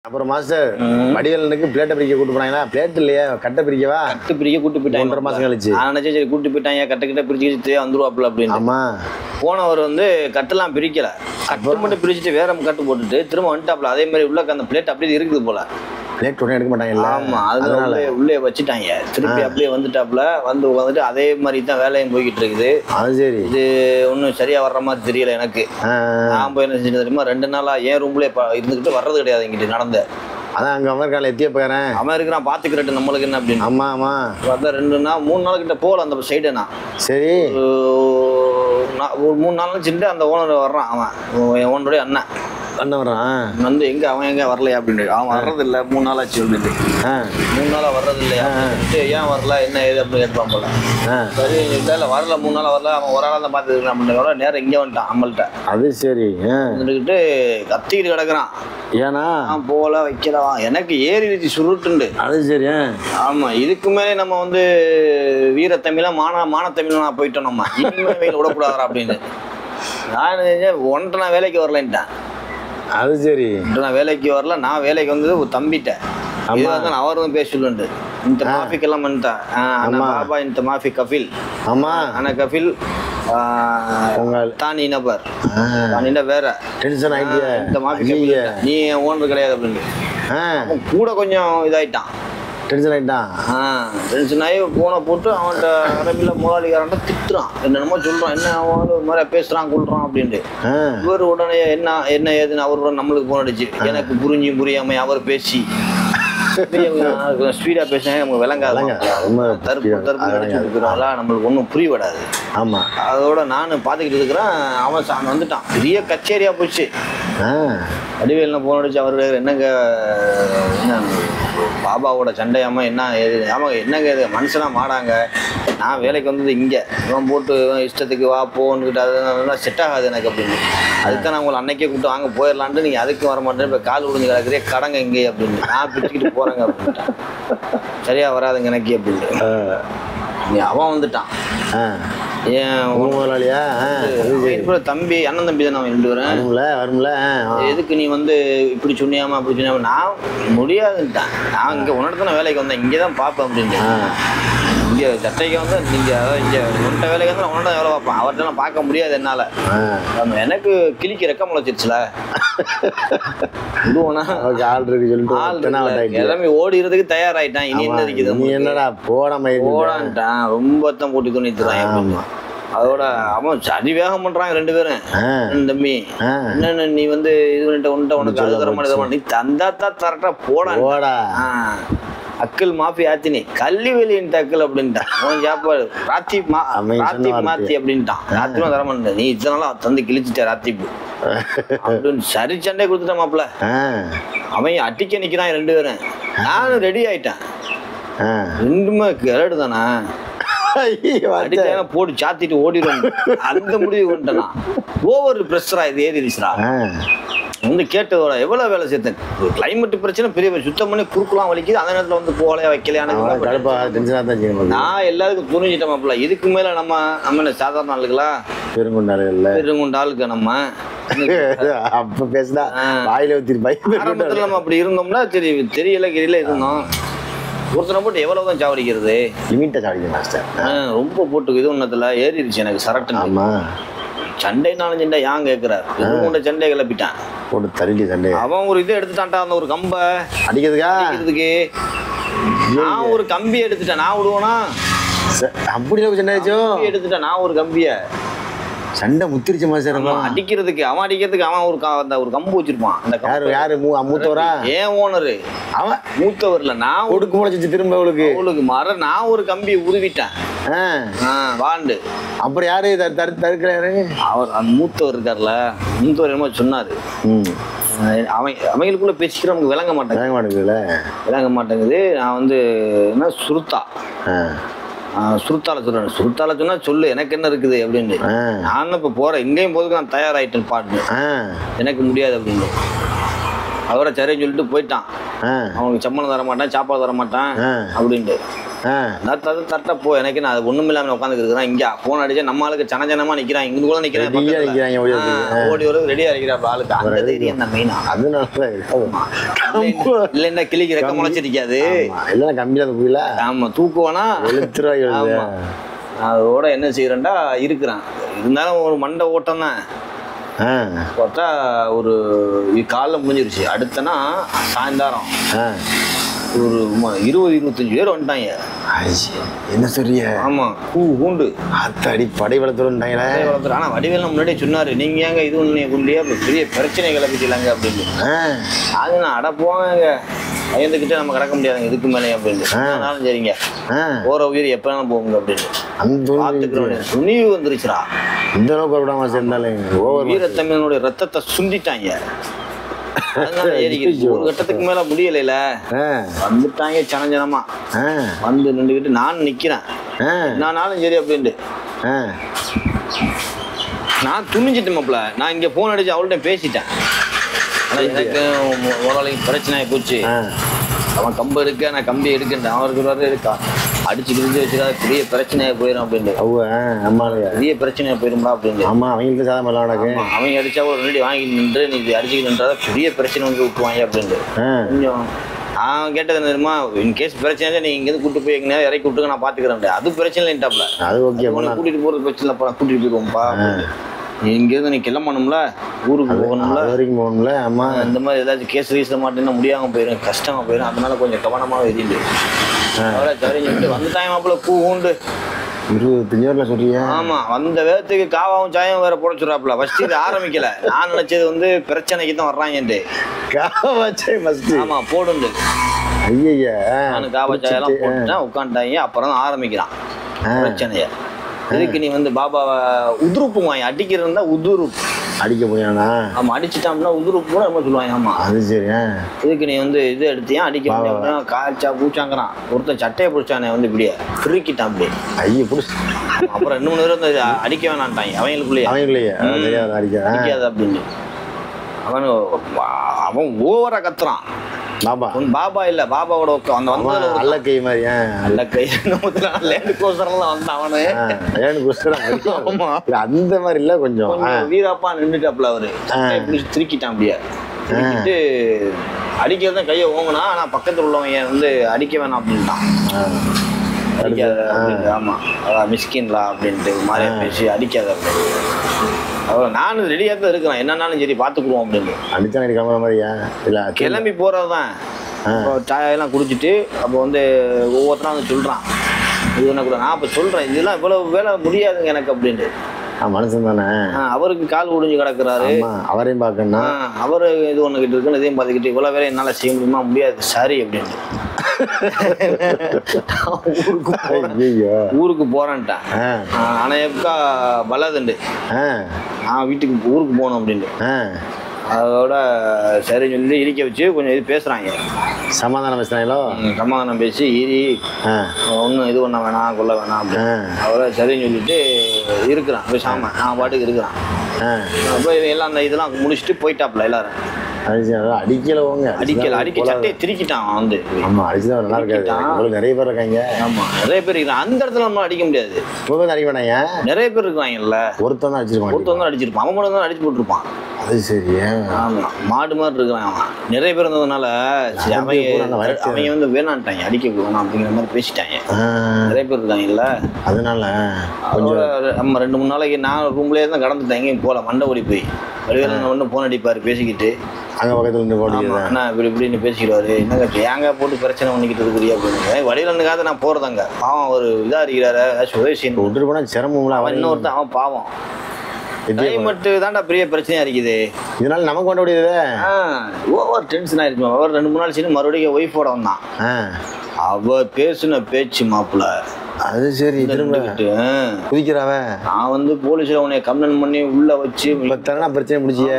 அப்புறம் மாஸ்டர் வடிவேலனுக்கு பிளேட்டை பிரிக்க கூட்டு போனாங்களா? பிளேட் இல்லையா, கட்டை பிரிக்கவா? கட்டு பிரிக்க கூட்டு போயிட்டாங்க. 1.5 மாசம் கழிச்சு நான் நினைச்சேன் சரி கூட்டு போயிட்டாங்க, கட்டை பிரிச்சு வந்துருவாப்புல அப்படின்னு. ஆமா, போனவர் வந்து கட்டெல்லாம் பிரிக்கல, கட்டு மட்டும் பிரிச்சுட்டு வேற கட்டு போட்டுட்டு திரும்ப வந்துட்டாப்புல. அதே மாதிரி உள்ள அந்த பிளேட் அப்படியே இருக்குது போல. பிளேட் உடனே எடுக்க மாட்டாங்கல்ல? ஆமா, அதனால உள்ளே வச்சுட்டாங்க. திருப்பி அப்படியே வந்துட்டாப்புல. வந்துட்டு அதே மாதிரி தான் வேலையும் போய்கிட்டு இருக்குது. அது சரி, இது ஒன்றும் சரியா வர்ற மாதிரி தெரியல எனக்கு. நான் போய் என்ன செஞ்சு தெரியுமா, 2 நாளா என் ரூம்லேயே இருந்துக்கிட்டு வர்றது கிடையாது. இங்கிட்டு நடந்த அதான் அங்கே அமெரிக்காவில் எத்திய போகிறேன். அவன் இருக்கிறான் பார்த்துக்கிறட்டு நம்மளுக்கு என்ன அப்படின்னு. ஆமா ஆமா, பார்த்தா 2 நாள் 3 நாள் கிட்ட போகல அந்த சைடு. நான் சரி ஒரு 3 நாள் வச்சுட்டு அந்த ஓனர் வர்றான். அவன் என் ஓனருடைய அண்ணன் வர்றான். வந்து எங்க அவன் எங்க வரலையா அப்படின்னு. அவன் வர்றது இல்லை 3 நாள் ஆச்சு அப்படின்னு. 3 நாளா வர்றது இல்லையா, ஏன் வரல என்ன ஏது அப்படின்னு கேட்பான் போல. சரி இல்லை வரல 3 நாளா வரல, அவன் ஒரு ஆளாக தான் பார்த்துருக்கான் அப்படின்னு. நேரம் இங்கே வந்துட்டான் நம்மள்கிட்ட. அது சரி வந்துக்கிட்டு கத்திக்கிட்டு கிடக்குறான். ஏன்னா போல வைக்கலவா எனக்கு ஏறிடுச்சு சுருட்டுண்டு. அது சரி. ஆமா, இதுக்கு மேலே நம்ம வந்து வீர தமிழா மான தமிழா போயிட்டோம். நம்ம இனிமே வெயில் விடக்கூடாதா அப்படின்னு நான் 1.5 நாள் வேலைக்கு வரலன்ட்டேன். அது சரி, நான் வேலைக்கு வரல. நான் வேலைக்கு வந்தது ஒரு தம்பிட்டேன். அவரும் பேசலுண்டு இந்த மாஃபிக் எல்லாம் பண்ணிட்டான். பாபா இந்த மாஃபி கஃபில். ஆமா, ஆனா கஃபில் தானி நபர் தானினா வேற டென்ஷன் ஆயிட்டியா. இந்த மாஃபி நீ ஓனர் கிடையாது அப்படின்னு கூட கொஞ்சம் இதாயிட்டான். டென்ஷன் ஆகிட்டான். டென்ஷன் ஆகி போனை போட்டு அவன்கிட்ட அரபியில் முதலாளிக்காரன்ட்ட திட்டுறான். என்னென்னமோ சொல்கிறான். என்ன அவன் ஒரு மாதிரி பேசுகிறான் கொள்றான் அப்படின்ட்டு. இவர் உடனே என்ன ஏதுன்னு அவர் நம்மளுக்கு போன் அடிச்சு எனக்கு புரியாமல் அவர் பேசி ஸ்பீடாக பேசினாங்க நமக்கு விளங்காதாங்க. தருப்பு அடிச்சுருக்குறாங்களா நம்மளுக்கு ஒன்றும் புரிய விடாது. ஆமாம், அதோட நான் பார்த்துக்கிட்டு இருக்கிறேன். அவன் வந்துட்டான். பெரிய கச்சேரியாக போச்சு. வடிவேல்னு போன் அடிச்சு அவர் என்னங்க என்ன பாபாவோட சண்டையாம என்ன ஏது ஆமாங்க என்னங்க இது மனுஷனாக மாடாங்க. நான் வேலைக்கு வந்தது இங்கே இவன் போட்டு இஷ்டத்துக்கு வா போன்னுக்கிட்ட அதெல்லாம் செட் ஆகாது எனக்கு அப்படின்னு. அதுக்கு நான் உங்களை அன்னைக்கே கூப்பிட்டு வாங்க போயிடலான்ட்டு நீங்கள் அதுக்கு வர மாட்டேன். இப்போ கால் விழுந்து கிடக்குறே கடங்க இங்கே அப்படின்னு நான் பிடிச்சிக்கிட்டு போகிறேங்க அப்படின்ட்டு. சரியா வராதுங்க எனக்கு அப்படின்னு. அவன் வந்துட்டான். ஏன் முதலாளியா தம்பி அண்ணன் தம்பி தானே அவன் 2 பேரும். எதுக்கு நீ வந்து இப்படி சொன்னியாமா அப்படி சொன்னியாமா? நான் முடியாதுன்ட்டான். நான் இங்கே உன்னோட வேலைக்கு வந்தேன், இங்கே தான் பார்ப்பேன் அப்படின்னு. இங்கே சட்டைக்கு வந்து நீங்கள் இங்கே உன்ட்ட வேலைக்கு வந்து உன்னோட வேலை பார்ப்பேன். அவர்கிட்ட பார்க்க முடியாது என்னால். எனக்கு கிளிக்கு ரெக்க முளைச்சிருச்சுல விடுவோனா ஆள் இருக்கு சொல்லிட்டு எல்லாமே ஓடிறதுக்கு தயாராயிட்டான். இனி என்ன இருக்குது என்னடா போடான்ட்டான். ரொம்ப தான் போட்டு துணித்துறான். அதோட அவன் சரி வேகம் பண்றாங்க 2 பேரும். தம்பி என்ன நீ வந்து இது பண்ணிட்ட உனக்கு அது தர மாட்டேன். நீ தந்தாத்தா தரட்டா போடா அக்கல் மாஃபி ஆத்தினி கல்லிவெளியின் அக்கல் அப்படின்ட்டான். அவன் சாப்பாடு ராத்திப் மாத்தி அப்படின்ட்டான். ராத்திரிமா தர மாட்டேன். நீ இதனால தந்து கிழிச்சிட்ட ராத்திப்பு அப்படின்னு சரி சண்டை கொடுத்துட்டான் மாப்பிள்ள. அவன் அட்டிக்க நிக்கிறான் 2 பேரும். நானும் ரெடி ஆயிட்டேன். 2மே கிரடு தானே போட்டு சாத்திட்டு ஓடிடும். அந்த முடிவு கொண்டனா ஓவர் பிரஷரா இது ஏறிடுச்சுடா. வந்து கேட்டதோட எவ்வளவு வேலை சேர்த்தேன். கிளைமேட் பிரச்சனை பெரிய சுத்தம் பண்ணி குறுக்கலாம் வலிக்குது. அந்த நேரத்துல வந்து போகலையா வைக்கலையான நான் எல்லாருக்கும் புரிஞ்சிட்டேன் மாப்பிள்ள. இதுக்கு மேல நம்ம என்ன சாதாரண ஆளுங்களா பெருங்குண்ட ஆளுக்கு நம்ம அப்ப பேசுதா வாயில ஆரம்பத்துல நம்ம அப்படி இருந்தோம்னா சரி தெரியல இருந்தோம். ஒருத்தனை போட்டு எவ்வளவுதான் சாவடிக்கிறது லிமிட்டை சாவடிக்கிறேன். ரொம்ப போட்டு இது ஒன்றத்துல ஏறிடுச்சு எனக்கு சரட்டு. சண்டை 4 சண்டை ஏன் கேட்கிறாரு. சண்டை கிளப்பிட்டான் போட்டு தள்ளி சண்டை. அவன் ஒரு இதை எடுத்துட்டான்டா அந்த ஒரு கம்பை அடிக்கிறதுக்கு. நான் ஒரு கம்பி எடுத்துட்டேன். நான் விடுவேனா அப்படி சண்டை எடுத்துட்டேன். நான் ஒரு கம்பிய சண்டை முத்திருச்சு மாஸ்டர். அடிக்கிறதுக்கு அவன் ஒரு கம்பு வச்சிருப்பான். அந்த யாரு மூத்தவரா? ஏன் ஓனரு அவன் மூத்தவர்ல. நான் ஒடுக்கு முளைச்சிச்சு திரும்ப அவளுக்கு மர நான் ஒரு கம்பி உருவிட்டேன் வாண்டு. அப்புறம் யாரு தடுக்கிறாரு? அவர் அந்த மூத்தவர் இருக்கார்ல, மூத்தவர் என்னமோ சொன்னாரு. அவங்களுக்குள்ள பேசிக்கிற நமக்கு விளங்க மாட்டேங்குது. நான் வந்து என்ன சுருத்தா சுருத்தால சொல்றேன். சுருத்தால சொன்னா சொல்லு எனக்கு என்ன இருக்குது அப்படின்னு. நான் இப்ப போறேன் எங்கேயும் போதுக்கு நான் தயாராயிட்டேன் பாட்டு. எனக்கு முடியாது அப்படின்னு அதோட சரின்னு சொல்லிட்டு போயிட்டான். அவனுக்கு சம்பளம் தர மாட்டான், சாப்பாடு தர மாட்டான் அப்படின்ட்டு. தட்ட போ எனக்கு நான் அது ஒண்ணும் இல்லாம உட்காந்து இருக்கிறேன். இங்க போன் அடிச்சா நம்ம ஆளுக்கு சனஜனமா நிக்கிறான், இங்க கூட நிக்கிறான், ஓடி வர ரெடியா இருக்கிற ஆளுக்கு அந்த தைரியம் தான் மெயினா. இல்ல கிளிக்கு ரெக்க முளைச்சிருக்காது, இல்ல கம்மியா புரியல. ஆமா தூக்குவானா அதோட என்ன செய்யறேன்டா இருக்கிறான். இருந்தாலும் ஒரு மண்டை ஓட்டம் தான். பார்த்தா ஒரு காலைல முடிஞ்சிருச்சு. அடுத்தனா சாயந்தாரம் ஒரு 20-25 பேர் வந்துட்டாங்க. என்ன சொல்றிய? ஆமா கூண்டு அடி படை வளர்த்துட்டாங்களே. ஆனா வடிவேல் முன்னாடியே சொன்னாரு, நீங்க ஏங்க இது ஒண்ணு குண்டியா பெரிய பிரச்சனை கிளப்பிக்கலாங்க அப்படின்னு. அது நான் அட போவாங்க பயந்துக்கிட்டே நம்ம கிடக்க முடியாதுங்க இதுக்கு மேலே அப்படின்னு. சரிங்க போற உயிர் எப்ப போகுங்க அப்படின்னு பாத்துக்கிறோம். துணிவு வந்துருச்சுடா. இந்த அளவுக்கு விடாம சேர்ந்தாலும் வீரத்தமிழனுடைய ரத்தத்தை சுண்டிட்டாங்க. ஒரு கட்டத்துக்கு மேல முடியல, வந்துட்டாங்க சனஞ்சனமா. வந்து நின்றுகிட்டு நான் நிக்கிறேன், நானும் சரி அப்படின்ட்டு நான் துணிஞ்சிட்டேன் மாப்ள. நான் இங்க போன் அடிச்சு அவள்கிட்ட பேசிட்டேன். எனக்கு ஓரளவுக்கு பிரச்சனை ஆகி போச்சு. அவன் கம்பு எடுக்க நான் கம்பி எடுக்கேன், அவருக்கு இருக்கா அடிச்சு கிழிஞ்சு வச்சுக்கா பெரிய பிரச்சனையா போயிடும் அப்படின்னு. பெரிய பிரச்சனையா போயிரும்டா அப்படின்னு. ஆமா அவங்களுக்கு சாதம் அவங்க அடிச்சா ஒரு ரெடி வாங்கி நின்று நீ அடிச்சுக்கிட்டு நின்றா பெரிய பிரச்சனை வந்து விட்டுவாங்க அப்படின்ட்டு. கொஞ்சம் நான் கேட்டது என்ன தெரியுமா, இன்கேஸ் பிரச்சனை நீ இங்கேருந்து கூட்டு போய் எங்க இறக்கி விட்டுக்க நான் பாத்துக்கிறேன். அது பிரச்சனை இல்லைன்ட்டாப்ல. அது ஓகே கூட்டிட்டு போறது பிரச்சனை இல்லப்பா, கூட்டிட்டு போயிருவோம்ப்பா. இங்கேருந்து நீ கிளம்பணும்ல, ஊருக்கு போகணும்ல, வரைக்கும் போகணும்ல. ஆமா இந்த மாதிரி ஏதாச்சும் கேஸ் ரீசன் மாட்டேன்னா முடியாம போயிடும், கஷ்டமா போயிடும். அதனால கொஞ்சம் கவனமாக எரியுது. சரிஞ்சுட்டு வந்துட்டாங்க மாப்பிள்ள கூண்டு 25 சொல்றியா? ஆமா வந்த வேகத்துக்கு காவாவும் சாயம் வேற போடச்சுறாப்புல. ஃபர்ஸ்ட் இது ஆரம்பிக்கல, நான் நினைச்சது வந்து பிரச்சனைக்கு தான் வர்றாங்கன்ட்டு. ஆமா போடுண்டு ஐயா நானு காவா சாயெல்லாம் போட்டுட்டேன், உட்காந்துட்டாங்க. அப்புறம் தான் ஆரம்பிக்கிறான் பிரச்சனைய. இதுக்கு நீ வந்து பாபாவை உதுருப்பு வாங்கி அடிக்கிறதா உதுருப்பு அடிக்க போயானா? ஆமா அடிச்சுட்டான்னா உதுருப்பு கூட நம்ம சொல்லுவாங்க. ஆமா அது சரி. இதுக்கு நீ வந்து இது எடுத்தியா அடிக்க காய்ச்சா பூச்சாங்கிறான். ஒருத்தன் சட்டையை பிடிச்சானே வந்து இப்படியே கிறுக்கிட்டான் அப்படி. ஐயா பிடிச்சி அப்புறம் 2-3 பேர் வந்து அடிக்க வேணான்ட்டாங்க அவங்களுக்குள்ளேயே அடிக்காது அப்படின்னு. அவன் ஓவரா கத்துறான். பாபா பாபா இல்ல, பாபாவோட அந்த வந்ததுல அல்ல கை மாதிரி அல்ல கை லேண்ட் கோஸ்டர்லாம் வந்து அவனு அந்த மாதிரி இல்ல, கொஞ்சம் வீராப்பா நின்றுட்டாப்ல. அவரு இப்படி திருக்கிட்டான் அப்படியே. திருக்கிட்டு அடிக்கிறதான் கையை ஓங்கினா. ஆனா பக்கத்துல உள்ளவங்க வந்து அடிக்க வேணாம் அப்படின்ட்டான். அடிக்காத அப்படின்ட்டு. ஆமா மிஸ்கின்லா அப்படின்ட்டு மாதிரியா பேசி அடிக்காத அப்படின்னு. அவ்வளோ நானும் ரெடியாக தான் இருக்கிறேன், என்னன்னாலும் சரி பார்த்துக்குருவோம் அப்படின்னு. அடித்தான் கிளம்புற மாதிரியா? இல்லை கிளம்பி போகிறது தான். இப்போ சாயெல்லாம் குடிச்சிட்டு அப்போ வந்து ஒவ்வொருத்தரும் வந்து சொல்கிறான், இது என்ன கூட நான் இப்போ சொல்கிறேன், இதெல்லாம் இவ்வளோ வேலை முடியாதுங்க எனக்கு அப்படின்ட்டு. மனுஷன் தானே. அவருக்கு கால் ஒடிஞ்சு கிடக்குறாரு, அவரையும் பார்க்கணும். அவரு இது ஒன்றுகிட்டு இருக்குன்னு இதையும் பார்த்துக்கிட்டு இவ்வளோ வேலை என்னால் செய்ய முடியுமா? முடியாது சரி அப்படின்ட்டு ஊருக்கு போறேன்ட்டான். ஆனா எப்பா பலதுண்டு நான் வீட்டுக்கு ஊருக்கு போகணும் அப்படின்ட்டு. அதோட சரி சொல்லி இடிக்க வச்சு கொஞ்சம் இது பேசுறாங்க, சமாதானம் பேசுறாங்களோ. சமாதானம் பேசி ஈரி ஒன்றும் இது பண்ண வேணாம் கொள்ள வேணாம் அப்படின்னு. அவரை சரின்னு சொல்லிட்டு இருக்கிறான் பேசாம. நான் பாட்டுக்கு இருக்கிறான். போய் எல்லாம் அந்த இதெல்லாம் முடிச்சுட்டு போயிட்டாப்ல எல்லாரும். அடிக்க சட்டையை திருக்கிட்டான் வந்து. ஆமா அடிச்சுதான் நல்லா இருக்காது. நிறைய பேர் இருக்காங்க. ஆமா நிறைய பேர் இருக்காங்க. அந்த இடத்துல நம்ம அடிக்க முடியாது, அடிக்க வேணாங்க. நிறைய பேர் இருக்காங்கல்ல. ஒருத்தன் தான் அடிச்சிருப்பான். ஒருத்தன் தான் அடிச்சிருப்பான். அவன் மட்டும் தான் அடிச்சு போட்டுருப்பான். அது சரி. ஆமா மாடு மாதிரி இருக்கான் அவன். நிறைய பேர் இருந்ததுனால அவங்க வந்து வேணான்ட்டாங்க, அடிக்க வேணாம் அப்படிங்கிற மாதிரி பேசிட்டாங்க. நிறைய பேர் இருக்காங்கல்ல. அதனால நம்ம 2-3 நாளைக்கு நான் ரூம்லயே தான் கடந்துட்டேன், எங்கேயும் போல. மண்டை ஓடி போய் வடிவேல் ஒன்று போன் அடிப்பாரு பேசிக்கிட்டு. அங்கே பக்கத்துல இருந்து போட்டு அண்ணா இப்படி இப்படின்னு பேசிக்கிடுவாரு. என்னங்க ஏங்க போட்டு பிரச்சனை பண்ணிக்கிட்டு இருக்கிறியா அப்படின்னு. வடிவேலுக்காக நான் போறதாங்க. பாவம் ஒரு இதா இருக்கிறாரு, சுதேஷன் விட்டுட்டு போனா சிரமம்ல. அவன் இன்னொருத்தான் அவன் பாவம் கிளைமேட்டு தான்டா பெரிய பிரச்சனையா இருக்குது. இதனால நமக்கு கொண்ட முடியுது. ஓவர் டென்ஷன் ஆயிருக்கும். அவர் 2-3 நாள் சரி மறுபடியும் ஒய்ஃபோட வந்தான். அவர் பேசுன பேச்சு மாப்பிள்ள. அது சரி. குதிக்கிறாவ. நான் வந்து போலீஸ்ல உன்னை கம்ப்ளைண்ட் பண்ணி உள்ள வச்சு பிரச்சனை முடிச்சிய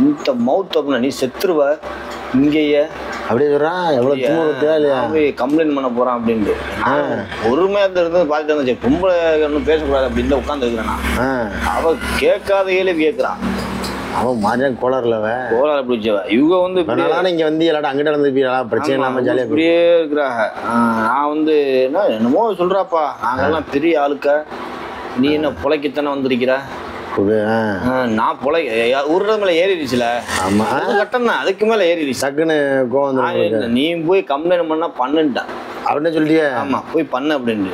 இந்த மவுத் அப்படின்னா நீ செத்துருவ இங்கேயே அப்படியே சொல்றான். எவ்வளவு கம்ப்ளைண்ட் பண்ண போறான் அப்படின்ட்டு ஒருமையா இருந்து பார்த்துட்டு இருந்துச்சு. பொம்பளை ஒன்றும் பேசக்கூடாது அப்படின்னு உட்காந்து இருக்கிறேன். அவ கேட்காத கேள்வி கேட்கிறான். அவன் மாதிரியான கோளாறுலவ கோளாறு பிடிச்சவ இவங்க வந்து அதனால இங்க வந்து எல்லாரும் அங்கிட்ட நடந்துப்பீங்களா பிரச்சனை இல்லாம ஜாலியா இப்படியே இருக்கிறாங்க. நான் வந்து என்ன என்னமோ சொல்றாப்பா, நாங்கெல்லாம் பெரிய ஆளுக்க, நீ என்ன பொழைக்கத்தானே வந்திருக்கிற? நான் ஒரு மேல ஏறிடுச்சுல. ஆமா கட்டம் தான், அதுக்கு மேல ஏறிடுச்சு. டக்குன்னு கோவம். நீ போய் கம்ப்ளைண்ட் பண்ணா பண்ணுட்டான். அப்படின்னு சொல்லிட்டியே? ஆமா, போய் பண்ண அப்படின்னு.